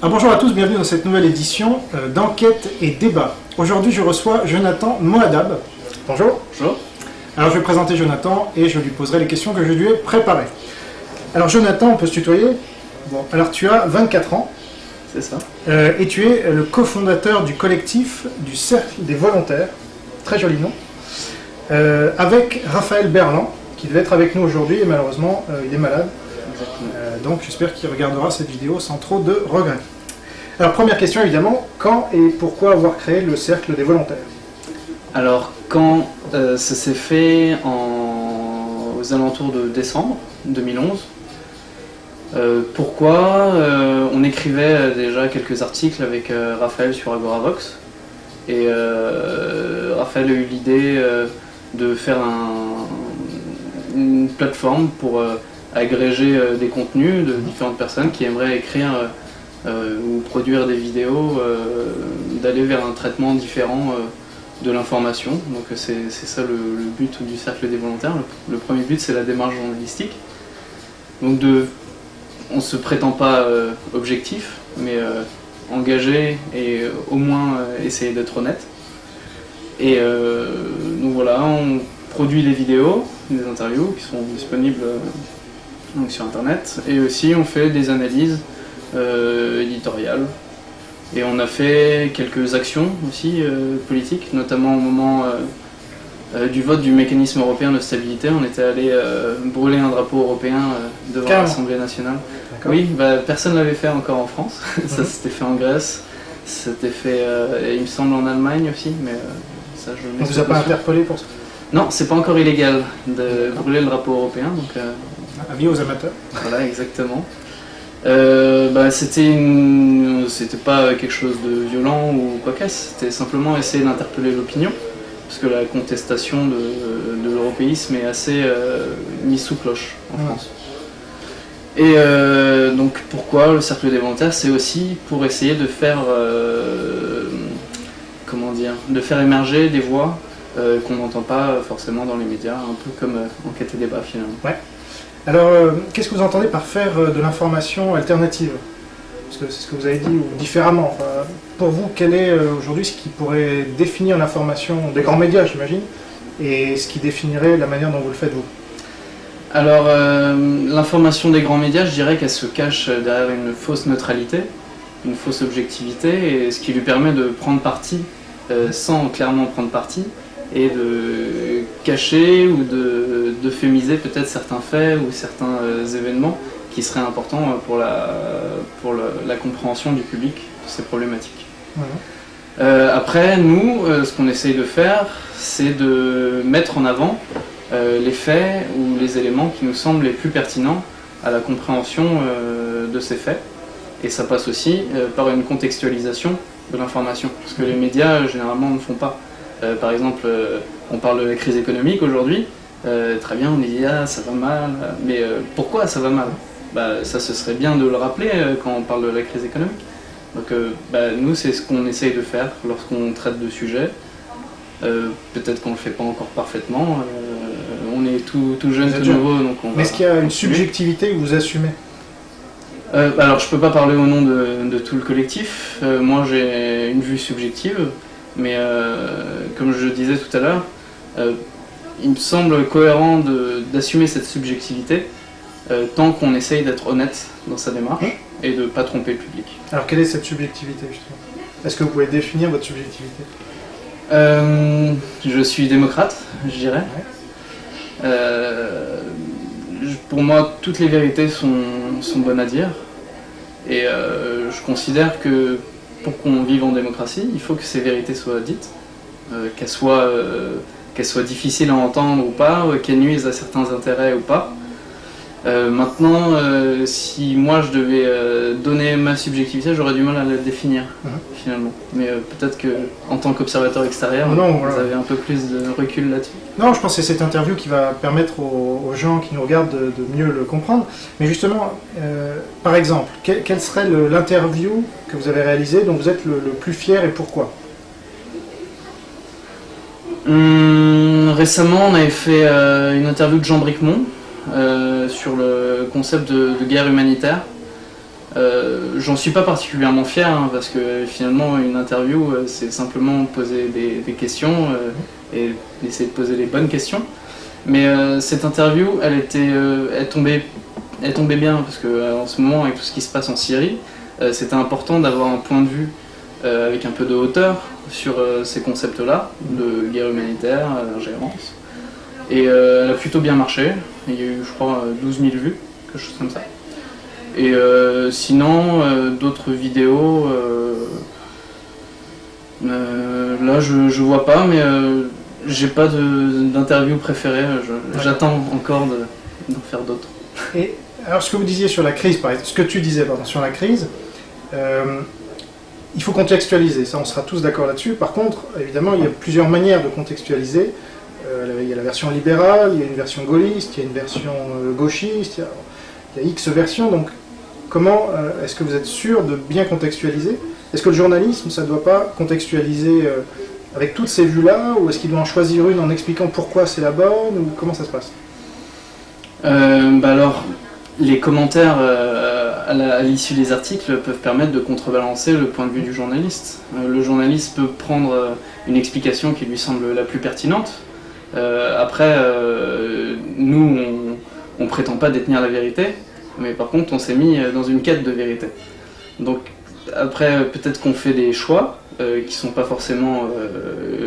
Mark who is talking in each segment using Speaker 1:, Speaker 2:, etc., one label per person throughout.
Speaker 1: Bonjour à tous, bienvenue dans cette nouvelle édition d'Enquête et Débat. Aujourd'hui, je reçois Jonathan Moadab. Bonjour.
Speaker 2: Bonjour.
Speaker 1: Alors, je vais présenter Jonathan et je lui poserai les questions que je lui ai préparées. Alors, Jonathan, on peut se tutoyer? Bon, alors tu as 24 ans.
Speaker 2: C'est ça.
Speaker 1: Et tu es le cofondateur du collectif du Cercle des Volontaires. Très joli nom. Avec Raphaël Berland, qui devait être avec nous aujourd'hui et malheureusement, il est malade. Donc j'espère qu'il regardera cette vidéo sans trop de regrets. Alors première question évidemment, quand et pourquoi avoir créé le Cercle des Volontaires?
Speaker 2: Alors quand ça s'est fait aux alentours de décembre 2011, pourquoi on écrivait déjà quelques articles avec Raphaël sur Agoravox et Raphaël a eu l'idée de faire une plateforme pour agréger des contenus de différentes personnes qui aimeraient écrire ou produire des vidéos, d'aller vers un traitement différent de l'information. Donc c'est ça le but du Cercle des Volontaires. Le premier but, c'est la démarche journalistique. Donc on ne se prétend pas objectif, mais engagé et au moins essayer d'être honnête. Et donc voilà, on produit les vidéos, des interviews qui sont disponibles donc sur internet, et aussi on fait des analyses éditoriales, et on a fait quelques actions aussi politiques, notamment au moment du vote du mécanisme européen de stabilité. On était allé brûler un drapeau européen devant l'Assemblée nationale. Oui, personne ne l'avait fait encore en France. Ça s'était fait en Grèce, c'était fait il me semble en Allemagne aussi, mais ça je
Speaker 1: On ne vous a pas interpellé pour ça?
Speaker 2: Non, c'est pas encore illégal de brûler le drapeau européen, donc
Speaker 1: avis aux amateurs.
Speaker 2: Voilà, exactement. C'était pas quelque chose de violent ou quoi qu'est-ce, c'était simplement essayer d'interpeller l'opinion, parce que la contestation de l'européisme est assez mise sous cloche en France. Et donc pourquoi le Cercle des Volontaires? C'est aussi pour essayer de faire de faire émerger des voix qu'on n'entend pas forcément dans les médias, un peu comme Enquête et Débat finalement.
Speaker 1: Ouais. Alors, qu'est-ce que vous entendez par faire de l'information alternative? Parce que c'est ce que vous avez dit, ou différemment. Enfin, pour vous, quel est aujourd'hui ce qui pourrait définir l'information des grands médias, j'imagine, et ce qui définirait la manière dont vous le faites, vous?
Speaker 2: Alors, l'information des grands médias, je dirais qu'elle se cache derrière une fausse neutralité, une fausse objectivité, et ce qui lui permet de prendre parti sans clairement prendre parti, et de cacher ou d'euphémiser peut-être certains faits ou certains événements qui seraient importants pour la compréhension du public de ces problématiques. Après, nous, ce qu'on essaye de faire, c'est de mettre en avant les faits ou les éléments qui nous semblent les plus pertinents à la compréhension de ces faits. Et ça passe aussi par une contextualisation de l'information, parce que les médias généralement ne font pas. Par exemple, on parle de la crise économique aujourd'hui, très bien, on dit ah ça va mal, mais pourquoi ça va mal? Ça ce serait bien de le rappeler quand on parle de la crise économique. Donc nous c'est ce qu'on essaye de faire lorsqu'on traite de sujets. Peut-être qu'on ne le fait pas encore parfaitement, on est tout jeune, tout nouveau, donc on va...
Speaker 1: Mais est-ce qu'il y a une subjectivité que vous assumez?
Speaker 2: Alors je peux pas parler au nom de tout le collectif, moi j'ai une vue subjective, mais comme je le disais tout à l'heure, il me semble cohérent d'assumer cette subjectivité tant qu'on essaye d'être honnête dans sa démarche et de ne pas tromper le public. Alors
Speaker 1: quelle est cette subjectivité justement? Est-ce que vous pouvez définir votre subjectivité?
Speaker 2: Je suis démocrate, je dirais. Pour moi, toutes les vérités sont bonnes à dire, et je considère que pour qu'on vive en démocratie, il faut que ces vérités soient dites, qu'elles soient difficiles à entendre ou pas, qu'elles nuisent à certains intérêts ou pas. Maintenant, si moi je devais donner ma subjectivité, j'aurais du mal à la définir finalement. Mais peut-être qu'en tant qu'observateur extérieur, vous avez un peu plus de recul là-dessus.
Speaker 1: Non, je pense que c'est cette interview qui va permettre aux gens qui nous regardent de mieux le comprendre. Mais justement, par exemple, quelle serait l'interview que vous avez réalisée dont vous êtes le plus fier et pourquoi?
Speaker 2: Récemment, on avait fait une interview de Jean Bricmont sur le concept de guerre humanitaire. J'en suis pas particulièrement fier, hein, parce que finalement une interview c'est simplement poser des questions et essayer de poser les bonnes questions. Mais cette interview, elle tombait bien, parce que en ce moment, avec tout ce qui se passe en Syrie, c'était important d'avoir un point de vue avec un peu de hauteur sur ces concepts-là, de guerre humanitaire, ingérence. Et elle a plutôt bien marché. Il y a eu, je crois, 12 000 vues, quelque chose comme ça. Et sinon, d'autres vidéos, là je vois pas, mais j'ai pas d'interview préférée. J'attends encore d'en faire d'autres.
Speaker 1: Et alors, ce que vous disiez sur la crise, par exemple, ce que tu disais sur la crise, il faut contextualiser, ça on sera tous d'accord là-dessus. Par contre, évidemment, il y a plusieurs manières de contextualiser. Il y a la version libérale, il y a une version gaulliste, il y a une version gauchiste, il y a X versions. Donc, comment est-ce que vous êtes sûr de bien contextualiser? Est-ce que le journalisme, ça ne doit pas contextualiser avec toutes ces vues-là, ou est-ce qu'il doit en choisir une en expliquant pourquoi c'est la bonne, ou comment ça se passe?
Speaker 2: Alors, les commentaires à l'issue des articles peuvent permettre de contrebalancer le point de vue du journaliste. Le journaliste peut prendre une explication qui lui semble la plus pertinente. Après, nous, on prétend pas détenir la vérité, mais par contre, on s'est mis dans une quête de vérité. Donc, après, peut-être qu'on fait des choix qui sont pas forcément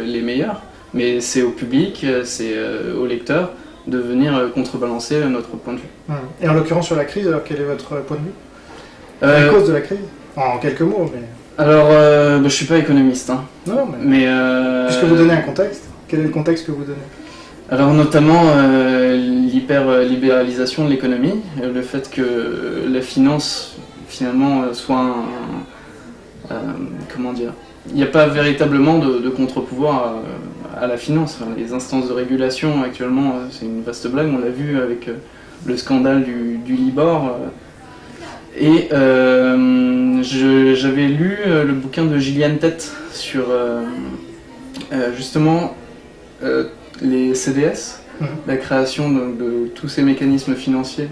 Speaker 2: les meilleurs, mais c'est au public, c'est aux lecteurs de venir contrebalancer notre point de vue.
Speaker 1: Et en l'occurrence sur la crise, alors quel est votre point de vue? La cause de la crise? En quelques mots, mais...
Speaker 2: Alors, je suis pas économiste, hein.
Speaker 1: Non, mais puisque vous donnez un contexte, quel est le contexte que vous donnez?
Speaker 2: Alors notamment l'hyper-libéralisation de l'économie, le fait que la finance finalement soit comment dire, il n'y a pas véritablement de contre-pouvoir à la finance. Les instances de régulation actuellement, c'est une vaste blague, on l'a vu avec le scandale du Libor. Et j'avais lu le bouquin de Gillian Tett sur justement les CDS, la création de tous ces mécanismes financiers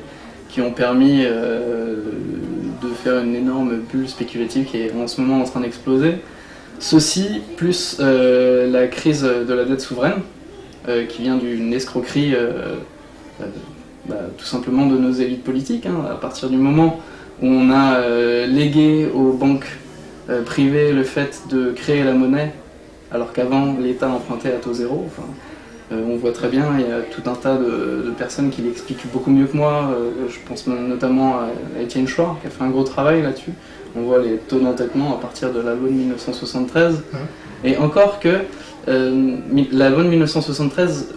Speaker 2: qui ont permis de faire une énorme bulle spéculative qui est en ce moment en train d'exploser. Ceci, plus la crise de la dette souveraine, qui vient d'une escroquerie tout simplement de nos élites politiques, hein, à partir du moment où on a légué aux banques privées le fait de créer la monnaie, alors qu'avant l'État empruntait à taux zéro. Enfin, on voit très bien, il y a tout un tas de personnes qui l'expliquent beaucoup mieux que moi. Je pense notamment à Étienne Chouard, qui a fait un gros travail là-dessus. On voit les taux d'endettement à partir de la loi de 1973. Et encore que la loi de 1973,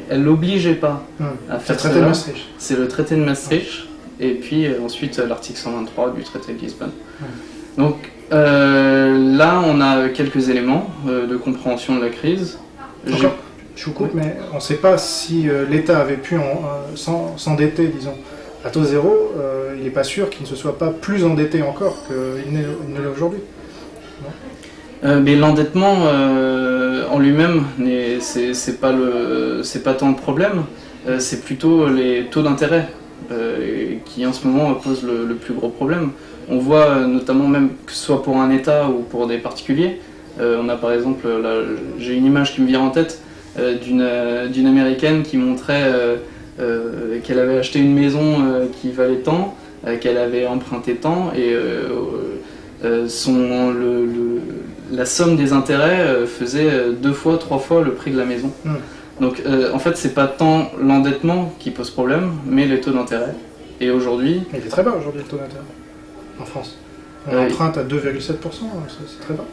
Speaker 2: elle n'obligeait pas à faire ça. C'est le traité de Maastricht. Et puis ensuite l'article 123 du traité de Lisbonne. Donc là, on a quelques éléments de compréhension de la crise.
Speaker 1: Je vous coupe, mais on ne sait pas si l'État avait pu s'endetter, disons, à taux zéro. Il n'est pas sûr qu'il ne se soit pas plus endetté encore qu'il ne l'est aujourd'hui.
Speaker 2: Mais l'endettement en lui-même, c'est pas tant le problème, c'est plutôt les taux d'intérêt qui en ce moment posent le plus gros problème. On voit notamment, même que ce soit pour un État ou pour des particuliers, on a par exemple, là, j'ai une image qui me vient en tête d'une Américaine qui montrait qu'elle avait acheté une maison qui valait tant, qu'elle avait emprunté tant, et la somme des intérêts faisait 2 fois, 3 fois le prix de la maison. Donc en fait, c'est pas tant l'endettement qui pose problème, mais les taux d'intérêt. Et aujourd'hui...
Speaker 1: Il est très bas aujourd'hui le taux d'intérêt en France. On emprunte à 2,7%, c'est très bas.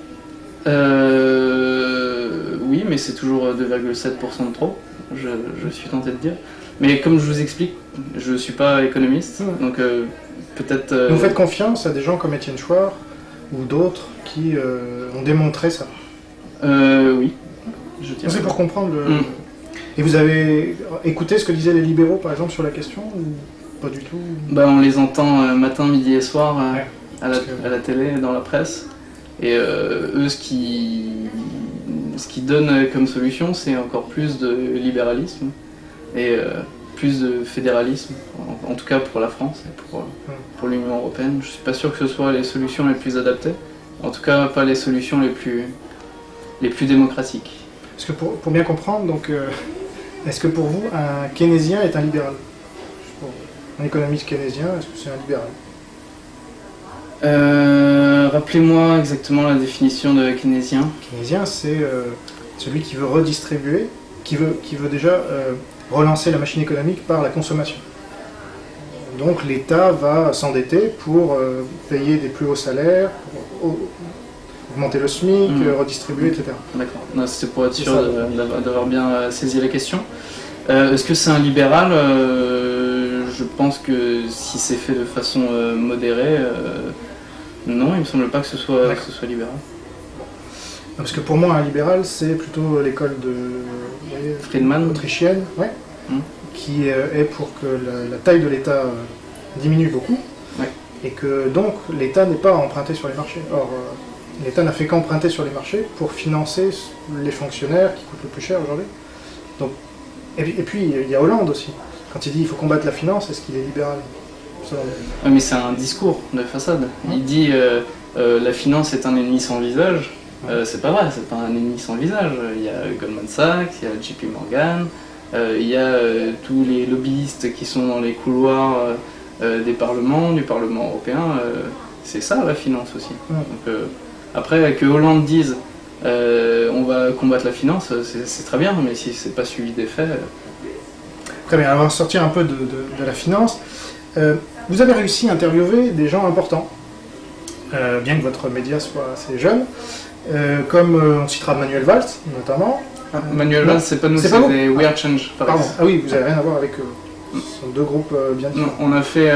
Speaker 2: Oui, mais c'est toujours 2,7% de trop, je suis tenté de dire. Mais comme je vous explique, je suis pas économiste, donc peut-être...
Speaker 1: Vous faites confiance à des gens comme Étienne Chouard ou d'autres qui ont démontré ça?
Speaker 2: Oui, je dirais.
Speaker 1: C'est pour comprendre le... Et vous avez écouté ce que disaient les libéraux, par exemple, sur la question, ou pas du tout?
Speaker 2: On les entend matin, midi et soir à la télé, dans la presse. Et eux, ce qui donnent comme solution, c'est encore plus de libéralisme et plus de fédéralisme, en tout cas pour la France et pour l'Union européenne. Je suis pas sûr que ce soit les solutions les plus adaptées, en tout cas pas les solutions les plus démocratiques.
Speaker 1: Parce que pour bien comprendre, donc, est-ce que pour vous, un keynésien est un libéral? Un économiste keynésien, est-ce que c'est un libéral?
Speaker 2: Rappelez-moi exactement la définition de keynésien.
Speaker 1: Keynésien, c'est celui qui veut redistribuer, qui veut déjà relancer la machine économique par la consommation. Donc l'État va s'endetter pour payer des plus hauts salaires, pour augmenter le SMIC, redistribuer, etc.
Speaker 2: D'accord, c'était pour être sûr d'avoir bien saisi la question. Est-ce que c'est un libéral? Je pense que si c'est fait de façon modérée, non, il me semble pas que ce soit libéral.
Speaker 1: Parce que pour moi, un libéral, c'est plutôt l'école
Speaker 2: Friedman,
Speaker 1: autrichienne, qui est pour que la taille de l'État diminue beaucoup, et que donc l'État n'est pas à emprunter sur les marchés. Or, l'État n'a fait qu'emprunter sur les marchés pour financer les fonctionnaires qui coûtent le plus cher aujourd'hui. Donc, et puis, il y a Hollande aussi. Quand il dit qu'il faut combattre la finance, est-ce qu'il est libéral?
Speaker 2: Mais c'est un discours de façade. Il dit la finance est un ennemi sans visage. C'est pas vrai, c'est pas un ennemi sans visage. Il y a Goldman Sachs, il y a JP Morgan, il y a tous les lobbyistes qui sont dans les couloirs du Parlement européen. C'est ça la finance aussi. Donc, après, que Hollande dise on va combattre la finance, c'est très bien, mais si c'est pas suivi des faits.
Speaker 1: Très bien, alors on va sortir un peu de la finance. Vous avez réussi à interviewer des gens importants, bien que votre média soit assez jeune, comme on citera Manuel Valls notamment.
Speaker 2: Manuel Valls, c'est pas nous, c'est des We Are Change.
Speaker 1: Pardon, ah oui, vous n'avez rien à voir avec eux. Ce sont deux groupes bien différents.
Speaker 2: Non, on a fait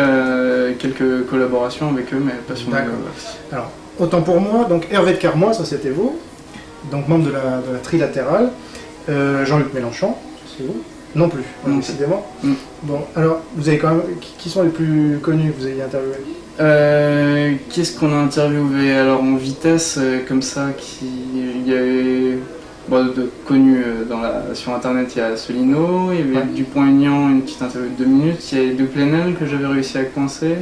Speaker 2: quelques collaborations avec eux, mais pas sur Manuel Valls.
Speaker 1: Alors, autant pour moi, donc Hervé de Carmois, ça c'était vous, donc membre de la trilatérale. Jean-Luc Mélenchon, c'est vous? Non plus, décidément. Bon, alors, vous avez quand même... Qui sont les plus connus que vous avez interviewés?
Speaker 2: Qu'est-ce qu'on a interviewé? Alors, en vitesse, comme ça, il y avait... de connus sur internet, il y a Asselineau, il y avait Dupont-Aignan, une petite interview de 2 minutes, il y a De Plenel que j'avais réussi à coincer.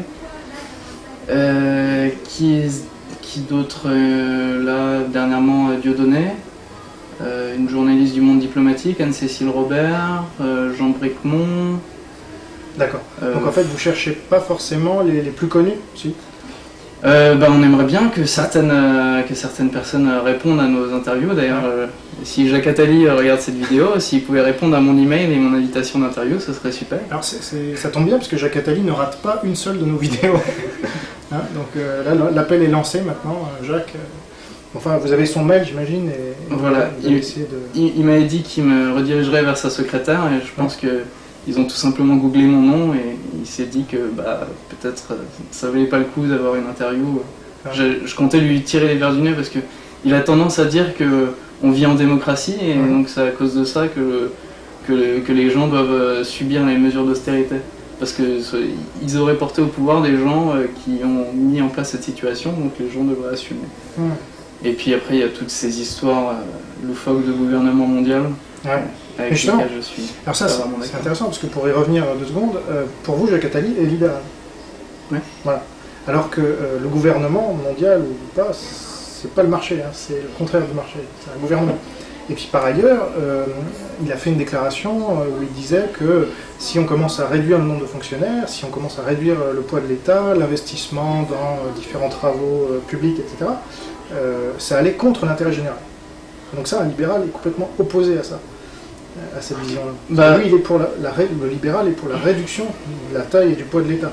Speaker 2: Qui d'autre là, dernièrement, Dieudonné. Une journaliste du Monde diplomatique, Anne-Cécile Robert, Jean Bricmont.
Speaker 1: D'accord. Donc en fait, vous cherchez pas forcément les plus connus, si?
Speaker 2: On aimerait bien que certaines personnes répondent à nos interviews. D'ailleurs, si Jacques Attali regarde cette vidéo, s'il pouvait répondre à mon email et mon invitation d'interview, ce serait super.
Speaker 1: Alors ça tombe bien parce que Jacques Attali ne rate pas une seule de nos vidéos. Donc là, l'appel est lancé maintenant, Jacques. Enfin, vous avez son mail, j'imagine, et
Speaker 2: voilà. Il m'avait dit qu'il me redirigerait vers sa secrétaire, et je pense qu'ils ont tout simplement googlé mon nom, et il s'est dit que peut-être ça valait pas le coup d'avoir une interview. Je comptais lui tirer les verres du nez parce qu'il a tendance à dire qu'on vit en démocratie, et donc c'est à cause de ça que les gens doivent subir les mesures d'austérité. Parce qu'ils auraient porté au pouvoir des gens qui ont mis en place cette situation, donc les gens devraient assumer. Et puis après, il y a toutes ces histoires loufoques de gouvernement mondial avec lesquelles je suis.
Speaker 1: Alors ça, c'est intéressant, parce que pour y revenir 2 secondes, pour vous, Jacques Attali est libéral. Voilà. Alors que le gouvernement mondial ou pas, c'est pas le marché, c'est le contraire du marché, c'est un gouvernement. Et puis par ailleurs, il a fait une déclaration où il disait que si on commence à réduire le nombre de fonctionnaires, si on commence à réduire le poids de l'État, l'investissement dans différents travaux publics, etc., ça allait contre l'intérêt général. Donc ça, un libéral est complètement opposé à ça, à cette vision-là. Lui, il est pour le libéral est pour la réduction de la taille et du poids de l'État.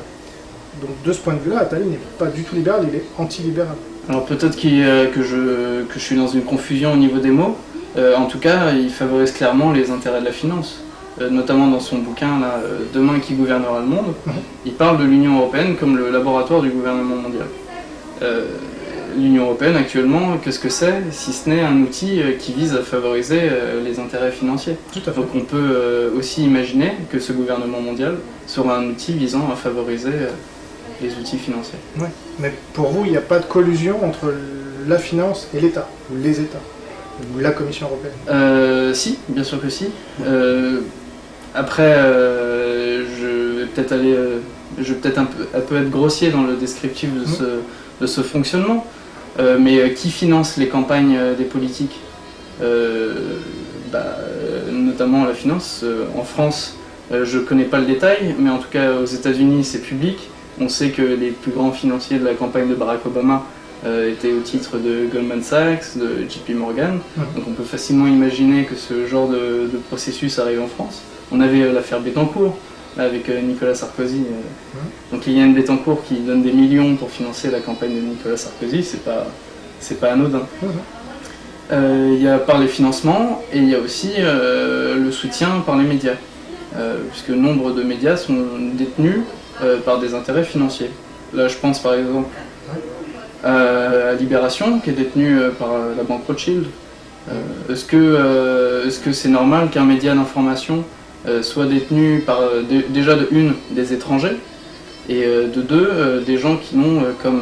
Speaker 1: Donc de ce point de vue-là, Attali n'est pas du tout libéral, il est anti-libéral.
Speaker 2: Alors peut-être que je suis dans une confusion au niveau des mots. En tout cas, il favorise clairement les intérêts de la finance. Notamment dans son bouquin là, Demain qui gouvernera le monde, il parle de l'Union européenne comme le laboratoire du gouvernement mondial. L'Union européenne actuellement, qu'est-ce que c'est si ce n'est un outil qui vise à favoriser les intérêts financiers?
Speaker 1: Tout à fait.
Speaker 2: Donc on peut aussi imaginer que ce gouvernement mondial sera un outil visant à favoriser les outils financiers.
Speaker 1: Oui, mais pour vous, il n'y a pas de collusion entre la finance et l'État, ou les États, ou la Commission européenne?
Speaker 2: Si, bien sûr que si. Après, je vais peut-être un peu être grossier dans le descriptif de ce fonctionnement, mais qui finance les campagnes des politiques? Notamment la finance. En France, je ne connais pas le détail, mais en tout cas aux États-Unis c'est public. On sait que les plus grands financiers de la campagne de Barack Obama étaient au titre de Goldman Sachs, de JP Morgan. Donc on peut facilement imaginer que ce genre de processus arrive en France. On avait l'affaire Bettencourt avec Nicolas Sarkozy. Donc Liliane Bettencourt qui donne des millions pour financer la campagne de Nicolas Sarkozy, c'est pas anodin. Il y a par les financements et il y a aussi le soutien par les médias, puisque nombre de médias sont détenus par des intérêts financiers. Là je pense par exemple à Libération qui est détenue par la banque Rothschild. Est-ce que c'est normal qu'un média d'information soit détenu par déjà de une des étrangers et de deux des gens qui n'ont comme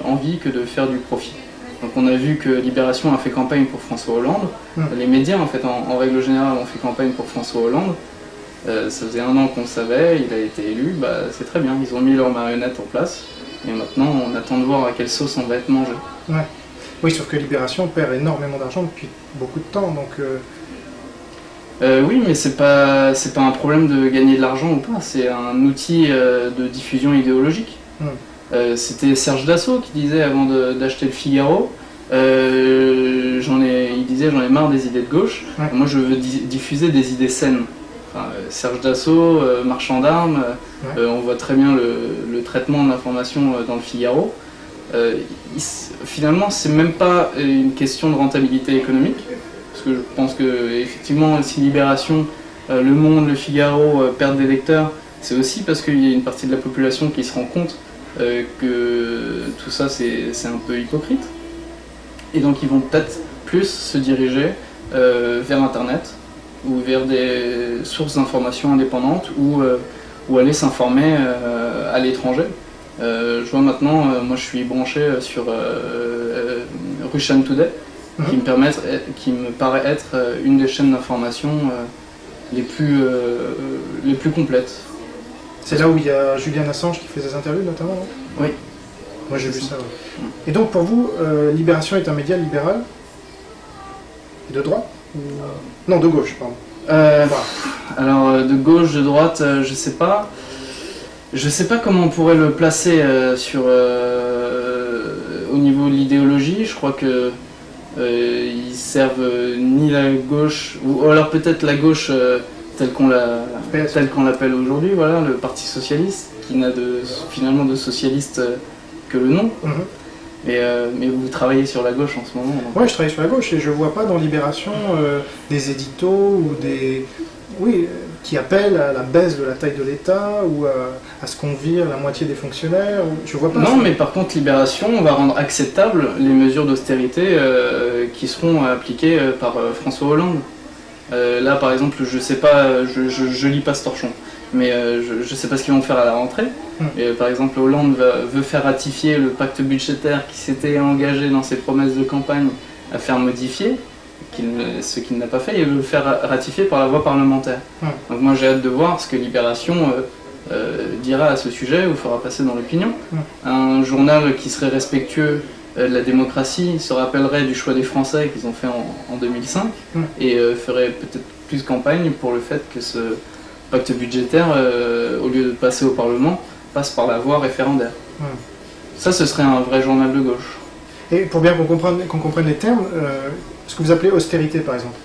Speaker 2: envie que de faire du profit? Donc on a vu que Libération a fait campagne pour François Hollande. Les médias en fait en règle générale ont fait campagne pour François Hollande. Ça faisait 1 an qu'on le savait, il a été élu, c'est très bien, ils ont mis leur marionnette en place et maintenant on attend de voir à quelle sauce on va être mangé.
Speaker 1: Ouais. Oui, sauf que Libération perd énormément d'argent depuis beaucoup de temps, donc...
Speaker 2: Oui, mais c'est pas un problème de gagner de l'argent ou pas, c'est un outil de diffusion idéologique. C'était Serge Dassault qui disait avant d'acheter le Figaro, il disait j'en ai marre des idées de gauche, moi je veux diffuser des idées saines. Enfin, Serge Dassault, marchand d'armes, on voit très bien le traitement de l'information dans le Figaro. Finalement, c'est même pas une question de rentabilité économique, parce que je pense que effectivement, si Libération, Le Monde, Le Figaro perdent des lecteurs, c'est aussi parce qu'il y a une partie de la population qui se rend compte que tout ça c'est un peu hypocrite. Et donc ils vont peut-être plus se diriger vers Internet ou vers des sources d'informations indépendantes ou aller s'informer à l'étranger. Je vois maintenant, moi je suis branché sur Russian Today, qui me paraît être une des chaînes d'information les plus complètes.
Speaker 1: C'est là où il y a Julian Assange qui fait des interviews notamment, non?
Speaker 2: Oui.
Speaker 1: Moi j'ai vu ça. Ouais. Et donc pour vous, Libération est un média libéral? Et de droite? Non, de gauche, pardon.
Speaker 2: Alors de gauche, de droite, je sais pas. Je sais pas comment on pourrait le placer au niveau de l'idéologie. Je crois que ils servent ni la gauche, ou alors peut-être la gauche telle qu'on l'appelle aujourd'hui, voilà, le Parti Socialiste, qui n'a finalement de socialiste que le nom. Mais vous travaillez sur la gauche en ce moment.
Speaker 1: Oui, je travaille sur la gauche et je vois pas dans Libération des éditos ou qui appellent à la baisse de la taille de l'État ou à ce qu'on vire la moitié des fonctionnaires. Je vois pas.
Speaker 2: Non, mais par contre, Libération, on va rendre acceptables les mesures d'austérité qui seront appliquées par François Hollande. Là, par exemple, je sais pas, je lis pas ce torchon, mais je sais pas ce qu'ils vont faire à la rentrée. Et, par exemple, Hollande veut faire ratifier le pacte budgétaire qui s'était engagé dans ses promesses de campagne à faire modifier, ce qu'il n'a pas fait, et il veut le faire ratifier par la voie parlementaire. Donc moi j'ai hâte de voir ce que Libération dira à ce sujet ou fera passer dans l'opinion. Un journal qui serait respectueux de la démocratie se rappellerait du choix des Français qu'ils ont fait en 2005 et ferait peut-être plus campagne pour le fait que ce pacte budgétaire, au lieu de passer au Parlement, passe par la voie référendaire. Ça, ce serait un vrai journal de gauche.
Speaker 1: Et pour bien qu'on comprenne les termes, ce que vous appelez austérité par exemple,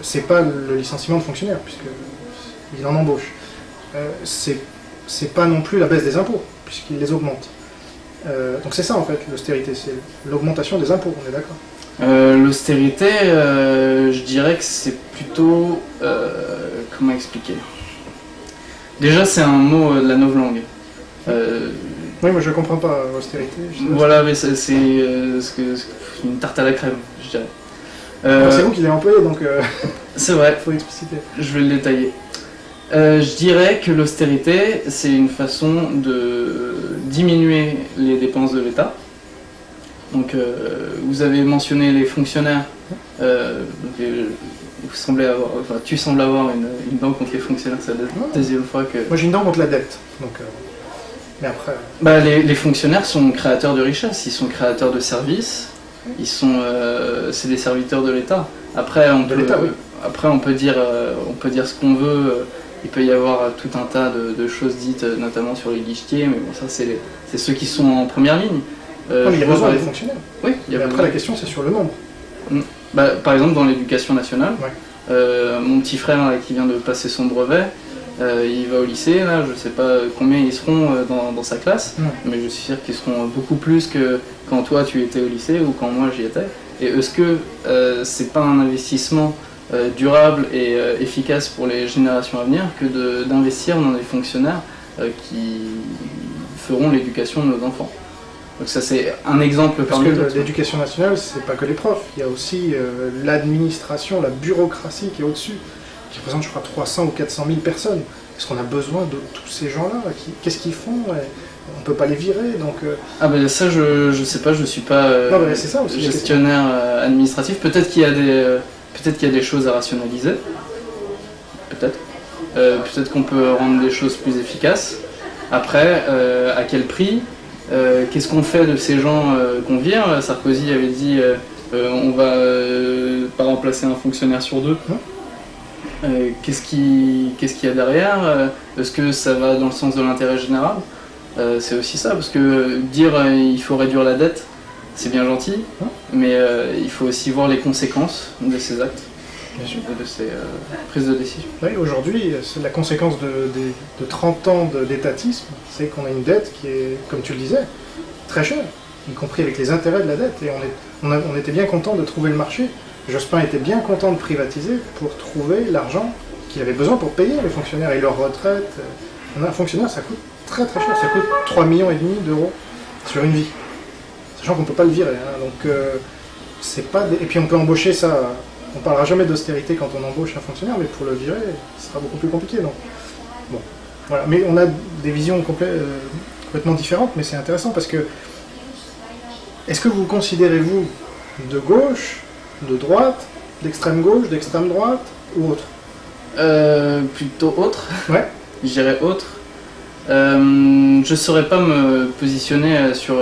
Speaker 1: c'est pas le licenciement de fonctionnaires, puisqu'il en embauche. C'est pas non plus la baisse des impôts, puisqu'il les augmente. Donc c'est ça en fait, l'austérité, c'est l'augmentation des impôts, on est d'accord?
Speaker 2: L'austérité, je dirais que c'est plutôt... comment expliquer? Déjà, c'est un mot de la novlangue.
Speaker 1: Oui, moi je comprends pas austérité.
Speaker 2: Voilà, mais c'est une tarte à la crème, je dirais.
Speaker 1: C'est vous qui l'avez employé, donc
Speaker 2: c'est vrai.
Speaker 1: Il faut expliciter.
Speaker 2: Je vais le détailler. Je dirais que l'austérité, c'est une façon de diminuer les dépenses de l'État. Donc, vous avez mentionné les fonctionnaires. tu sembles avoir une dent contre les fonctionnaires, c'est la deuxième fois que...
Speaker 1: Moi j'ai une dent contre la dette, donc... mais après...
Speaker 2: Bah, les fonctionnaires sont créateurs de richesse, ils sont créateurs de services, c'est des serviteurs de l'État. Après, on peut dire ce qu'on veut, il peut y avoir tout un tas de choses dites, notamment sur les guichetiers, mais bon, ça c'est ceux qui sont en première ligne.
Speaker 1: Non, mais il y a besoin des fonctionnaires.
Speaker 2: Oui, il y a
Speaker 1: après
Speaker 2: besoin.
Speaker 1: La question c'est sur le nombre.
Speaker 2: Bah, par exemple dans l'éducation nationale,
Speaker 1: Ouais.
Speaker 2: mon petit frère là, qui vient de passer son brevet, il va au lycée, là, je ne sais pas combien ils seront dans sa classe, mais je suis sûr qu'ils seront beaucoup plus que quand toi tu étais au lycée ou quand moi j'y étais. Et est-ce que c'est pas un investissement durable et efficace pour les générations à venir que d'investir dans des fonctionnaires qui feront l'éducation de nos enfants? Donc ça c'est un exemple
Speaker 1: Parce
Speaker 2: parmi
Speaker 1: que
Speaker 2: d'autres.
Speaker 1: l'éducation nationale, c'est pas que les profs, il y a aussi l'administration, la bureaucratie qui est au-dessus, qui représente je crois 300 ou 400 000 personnes. Est-ce qu'on a besoin de tous ces gens-là? Qu'est-ce qu'ils font? On peut pas les virer, donc...
Speaker 2: Ah ben ça je sais pas, je suis pas
Speaker 1: Non, mais c'est ça aussi,
Speaker 2: gestionnaire administratif. Peut-être qu'il y a des choses à rationaliser. Peut-être. Peut-être qu'on peut rendre les choses plus efficaces. Après, à quel prix? Qu'est-ce qu'on fait de ces gens qu'on vire? Sarkozy avait dit on va pas remplacer un fonctionnaire sur deux. Qu'est-ce qu'il y a derrière? Est-ce que ça va dans le sens de l'intérêt général? C'est aussi ça, parce que dire il faut réduire la dette, c'est bien gentil, mais il faut aussi voir les conséquences de ces actes. Bien sûr. Et de ces prises de décision.
Speaker 1: Oui, aujourd'hui, c'est la conséquence de 30 ans d'étatisme, c'est qu'on a une dette qui est, comme tu le disais, très chère, y compris avec les intérêts de la dette. Et on était bien content de trouver le marché. Jospin était bien content de privatiser pour trouver l'argent qu'il avait besoin pour payer les fonctionnaires et leur retraite. Un fonctionnaire, ça coûte très très cher, ça coûte 3,5 millions d'euros sur une vie. Sachant qu'on ne peut pas le virer. Donc, c'est pas et puis on peut embaucher ça. On ne parlera jamais d'austérité quand on embauche un fonctionnaire, mais pour le virer, ce sera beaucoup plus compliqué. Donc, bon, voilà. Mais on a des visions complètement différentes, mais c'est intéressant parce que est-ce que vous considérez-vous de gauche, de droite, d'extrême gauche, d'extrême droite ou autre?
Speaker 2: Plutôt autre.
Speaker 1: Ouais.
Speaker 2: Je dirais autre. Je ne saurais pas me positionner sur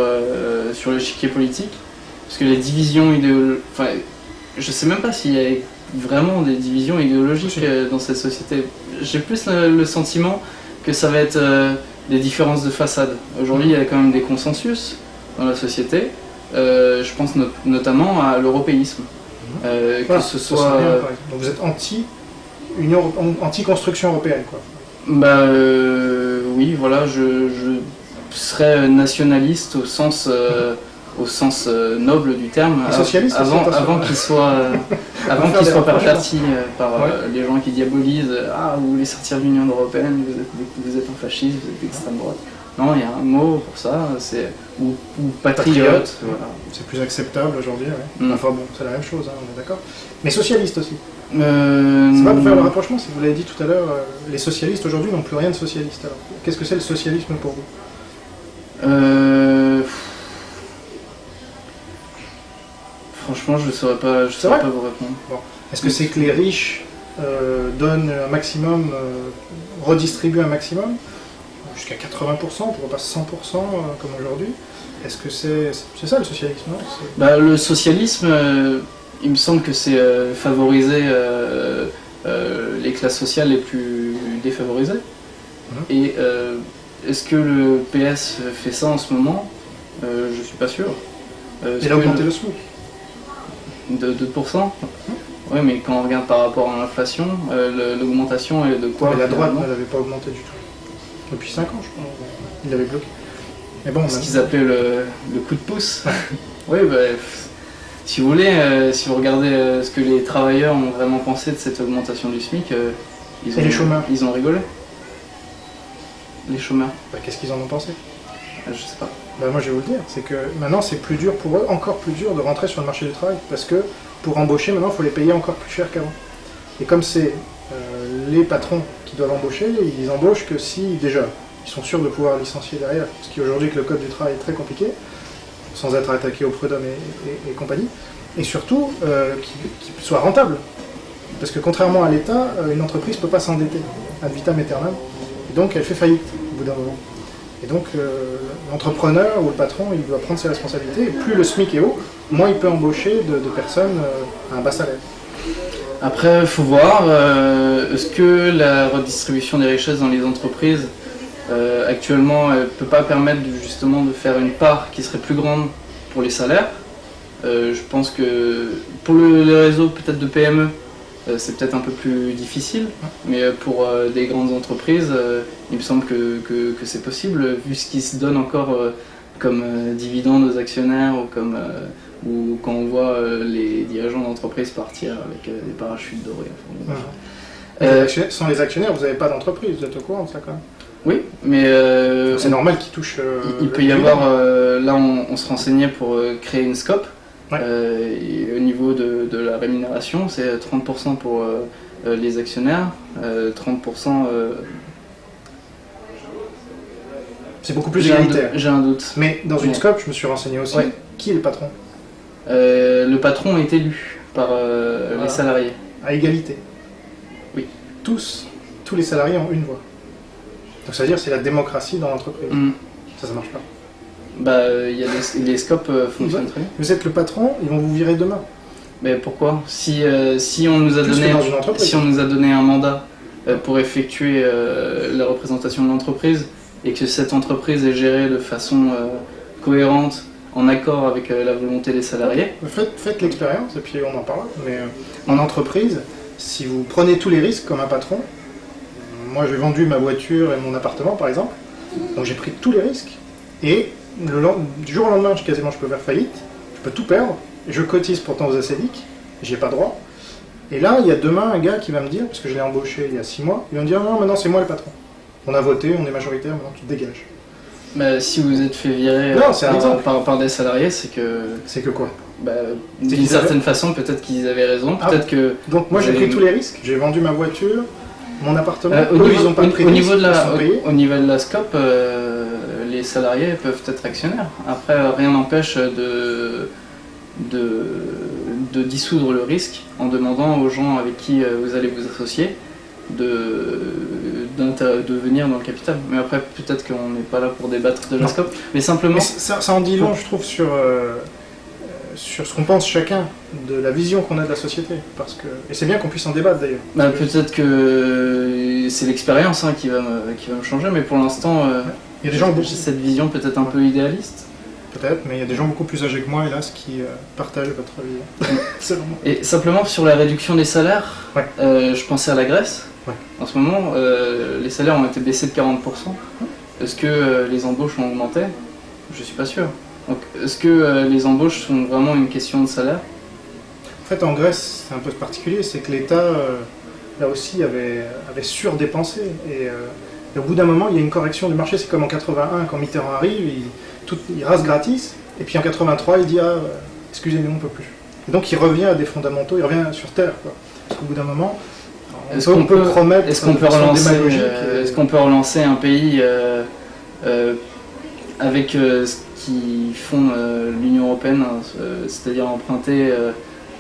Speaker 2: l'échiquier politique, parce que les divisions idéologiques... Enfin, je ne sais même pas s'il y a vraiment des divisions idéologiques dans cette société. J'ai plus le sentiment que ça va être des différences de façade. Aujourd'hui, il y a quand même des consensus dans la société. Je pense notamment à l'européisme.
Speaker 1: Voilà,
Speaker 2: que ce soit...
Speaker 1: Donc vous êtes anti-construction européenne, quoi.
Speaker 2: Bah oui, voilà, je serais nationaliste au sens noble du terme, avant qu'il soit perverti par les gens qui diabolisent vous voulez sortir de l'Union européenne, vous êtes un fasciste, vous êtes d'extrême droite. Non, il y a un mot pour ça, c'est ou patriote. Voilà.
Speaker 1: C'est plus acceptable aujourd'hui, ouais. Enfin bon, c'est la même chose, on est d'accord. Mais socialiste aussi. C'est pas pour faire le rapprochement, si vous l'avez dit tout à l'heure, les socialistes aujourd'hui n'ont plus rien de socialiste. Alors, qu'est-ce que c'est le socialisme pour vous?
Speaker 2: Franchement, je ne saurais pas vous répondre.
Speaker 1: Bon. Est-ce que c'est que les riches donnent un maximum, redistribuent un maximum, jusqu'à 80%, pourquoi pas 100% comme aujourd'hui? Est-ce que c'est ça le socialisme, non?
Speaker 2: Bah, le socialisme, il me semble que c'est favoriser les classes sociales les plus défavorisées. Et est-ce que le PS fait ça en ce moment? Je suis pas sûr.
Speaker 1: Il a augmenté le SMIC.
Speaker 2: De 2%. Oui, mais quand on regarde par rapport à l'inflation, l'augmentation est de quoi?
Speaker 1: Mais la droite ne l'avait pas augmenté du tout. Depuis 5 ans, je crois. Il l'avait bloqué. Mais bon,
Speaker 2: ce qu'ils appelaient le coup de pouce. Oui, bah, si vous voulez, si vous regardez ce que les travailleurs ont vraiment pensé de cette augmentation du SMIC,
Speaker 1: les chômeurs,
Speaker 2: ils ont rigolé. Les chômeurs.
Speaker 1: Bah, qu'est-ce qu'ils en ont pensé?
Speaker 2: Je sais pas.
Speaker 1: Bah, moi je vais vous le dire, c'est que maintenant c'est plus dur pour eux, encore plus dur de rentrer sur le marché du travail, parce que pour embaucher maintenant il faut les payer encore plus cher qu'avant. Et comme c'est les patrons qui doivent embaucher, ils embauchent que si déjà ils sont sûrs de pouvoir licencier derrière, ce qui aujourd'hui que le code du travail est très compliqué, sans être attaqué au prud'homme et compagnie, et surtout qu'ils soient rentables. Parce que contrairement à l'État, une entreprise ne peut pas s'endetter ad vitam aeternam. Et donc elle fait faillite au bout d'un moment. Et donc l'entrepreneur ou le patron, il doit prendre ses responsabilités. Et plus le SMIC est haut, moins il peut embaucher de personnes à un bas salaire.
Speaker 2: Après, il faut voir, est-ce que la redistribution des richesses dans les entreprises, actuellement, ne peut pas permettre justement de faire une part qui serait plus grande pour les salaires. Je pense que pour le réseau peut-être de PME, c'est peut-être un peu plus difficile, mais pour des grandes entreprises, il me semble que c'est possible, vu ce qui se donne encore comme dividendes aux actionnaires ou quand on voit les dirigeants d'entreprise partir avec des parachutes dorés.
Speaker 1: Sans les actionnaires, vous n'avez pas d'entreprise, vous êtes au courant de ça quand même?
Speaker 2: Oui, mais
Speaker 1: c'est normal qu'ils touchent.
Speaker 2: Il peut y avoir, là on se renseignait pour créer une SCOP.
Speaker 1: Ouais.
Speaker 2: Et au niveau de la rémunération, c'est 30% pour les actionnaires, 30%.
Speaker 1: C'est beaucoup plus égalitaire.
Speaker 2: J'ai un doute.
Speaker 1: Mais dans une SCOP, je me suis renseigné aussi.
Speaker 2: Ouais.
Speaker 1: Qui est le patron?
Speaker 2: Le patron est élu par les salariés.
Speaker 1: À égalité.
Speaker 2: Oui.
Speaker 1: Tous les salariés ont une voix. Donc ça veut dire que c'est la démocratie dans l'entreprise. Ça marche pas.
Speaker 2: Les scopes fonctionnent très bien.
Speaker 1: Vous êtes le patron, ils vont vous virer demain.
Speaker 2: Mais pourquoi? Si on nous a donné un mandat pour effectuer la représentation de l'entreprise et que cette entreprise est gérée de façon cohérente, en accord avec la volonté des salariés.
Speaker 1: Faites l'expérience et puis on en parlera. Mais en entreprise, si vous prenez tous les risques comme un patron, moi j'ai vendu ma voiture et mon appartement par exemple, donc j'ai pris tous les risques et du jour au lendemain je peux faire faillite, je peux tout perdre, je cotise pourtant aux ACDIC, j'y ai pas droit. Et là il y a demain un gars qui va me dire, parce que je l'ai embauché il y a 6 mois, il va me dire non maintenant c'est moi le patron. On a voté, on est majoritaire, maintenant tu te dégages.
Speaker 2: Mais si vous êtes fait virer par des salariés, c'est que...
Speaker 1: C'est que quoi?
Speaker 2: D'une certaine façon, peut-être qu'ils avaient raison, peut-être que...
Speaker 1: Donc moi j'ai pris tous les risques, j'ai vendu ma voiture, mon appartement, ils ont pas pris
Speaker 2: au niveau de la SCOP, les salariés peuvent être actionnaires. Après, rien n'empêche de dissoudre le risque en demandant aux gens avec qui vous allez vous associer de venir dans le capital. Mais après, peut-être qu'on n'est pas là pour débattre de la SCOP, mais simplement...
Speaker 1: Mais ça en dit long, je trouve, sur ce qu'on pense chacun, de la vision qu'on a de la société. Et c'est bien qu'on puisse en débattre d'ailleurs.
Speaker 2: Peut-être que c'est l'expérience qui va me changer, mais pour l'instant,
Speaker 1: il y a des gens
Speaker 2: j'ai cette vision peut-être un peu idéaliste.
Speaker 1: Peut-être, mais il y a des gens beaucoup plus âgés que moi, hélas, qui partagent votre vision.
Speaker 2: Et simplement sur la réduction des salaires, je pensais à la Grèce.
Speaker 1: Ouais.
Speaker 2: En ce moment, les salaires ont été baissés de 40%. Est-ce que les embauches ont augmenté? Je suis pas sûr. Donc, est-ce que les embauches sont vraiment une question de salaire?
Speaker 1: En fait, en Grèce, c'est un peu particulier, c'est que l'État, là aussi, avait surdépensé. Et au bout d'un moment, il y a une correction du marché. C'est comme en 81, quand Mitterrand arrive, il rase gratis. Et puis en 83, il dit excusez-nous, on ne peut plus. Et donc il revient à des fondamentaux, il revient sur Terre. Parce qu'au bout d'un moment,
Speaker 2: est-ce qu'on peut relancer un pays avec ce qui font l'Union Européenne, c'est-à-dire emprunter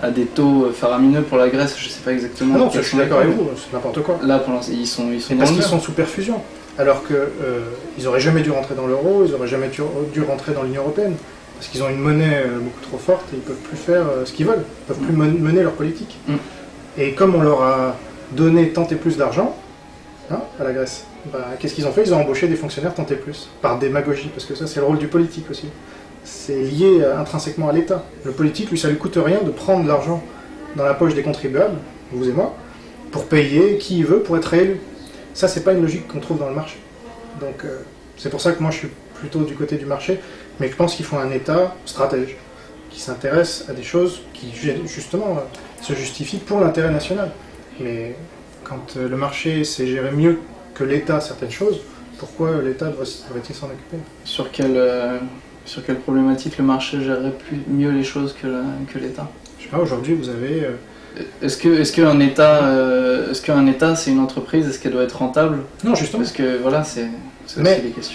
Speaker 2: à des taux faramineux pour la Grèce? Je ne sais pas exactement.
Speaker 1: Ah non, je suis d'accord avec vous, c'est n'importe quoi.
Speaker 2: Là, pour l'instant, ils sont
Speaker 1: parce qu'ils sont sous perfusion. Alors qu'ils n'auraient jamais dû rentrer dans l'euro, ils n'auraient jamais dû rentrer dans l'Union Européenne. Parce qu'ils ont une monnaie beaucoup trop forte et ils ne peuvent plus faire ce qu'ils veulent. Ils ne peuvent plus mener leur politique. Et comme on leur a donné tant et plus d'argent à la Grèce, qu'est-ce qu'ils ont fait? Ils ont embauché des fonctionnaires tant et plus, par démagogie. Parce que ça, c'est le rôle du politique aussi. C'est lié intrinsèquement à l'État. Le politique, lui, ça lui coûte rien de prendre l'argent dans la poche des contribuables, vous et moi, pour payer qui il veut, pour être réélu. Ça, c'est pas une logique qu'on trouve dans le marché. Donc, c'est pour ça que moi, je suis plutôt du côté du marché, mais je pense qu'il faut un État stratège, qui s'intéresse à des choses qui, justement, se justifient pour l'intérêt national. Mais quand le marché sait gérer mieux que l'État certaines choses, pourquoi l'État devrait-il s'en occuper?
Speaker 2: Sur quelle problématique le marché gérerait mieux les choses que l'État?
Speaker 1: Je sais pas, aujourd'hui, vous avez...
Speaker 2: Est-ce qu'un État c'est une entreprise? Est-ce qu'elle doit être rentable?
Speaker 1: Non, justement.
Speaker 2: Parce que voilà, c'est aussi des questions.